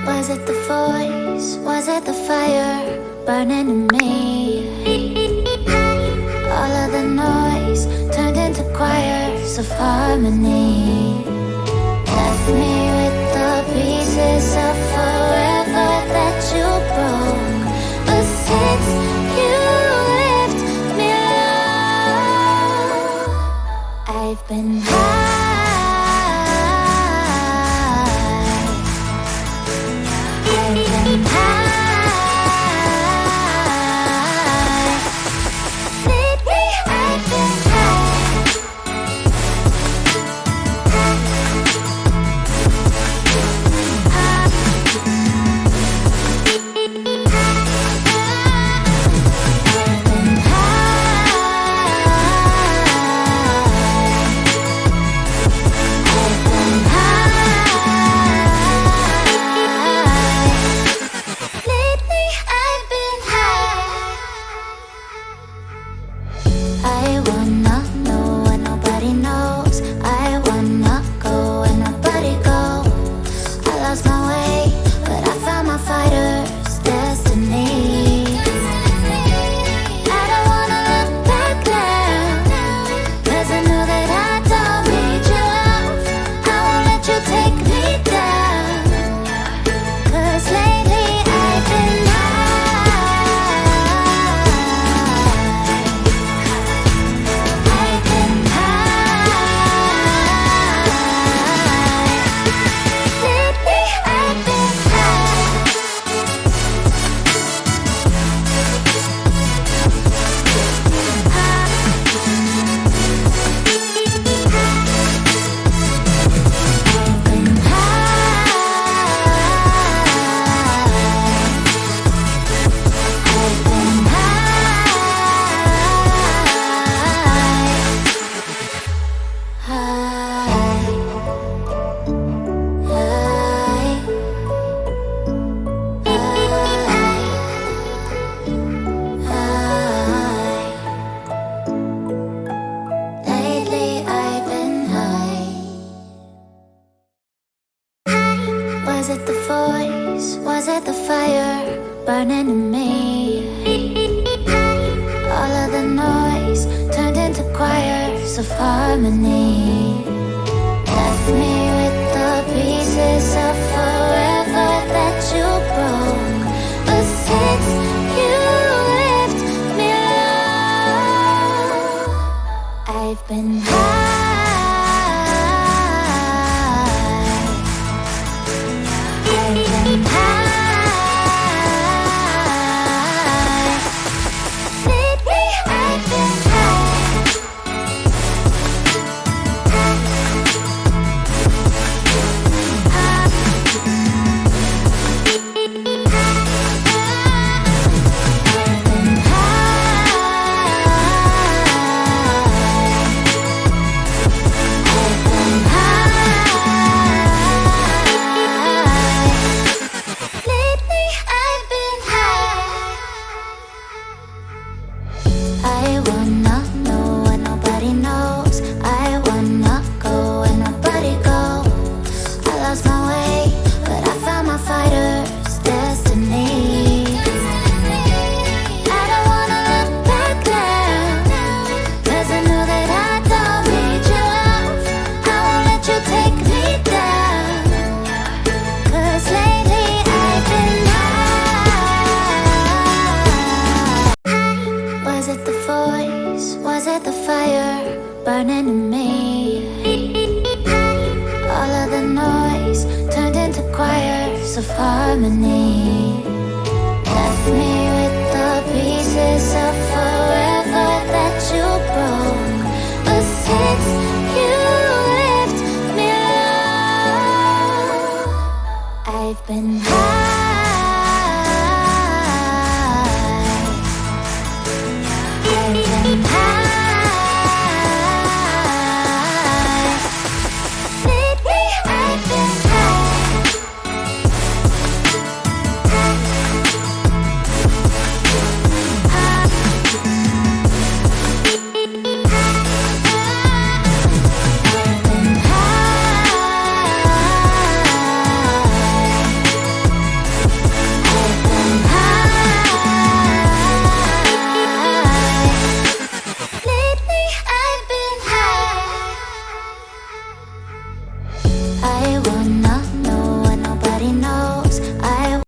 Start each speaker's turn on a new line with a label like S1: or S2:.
S1: Was it the voice? Was it the fire burning in me? All of the noise turned into choirs of harmony. Left me with the pieces of forever that you broke. But since you left me alone, I've been high. Was it the voice? Was it the fire burning in me? All of the noise turned into choirs of harmony. Left me with the pieces of forever that you broke. But since you left me alone, I've been high. Was it the fire burning in me? All of the noise turned into choirs of harmony. Left me with the pieces of forever that you broke. But since you left me alone, I've been high. I want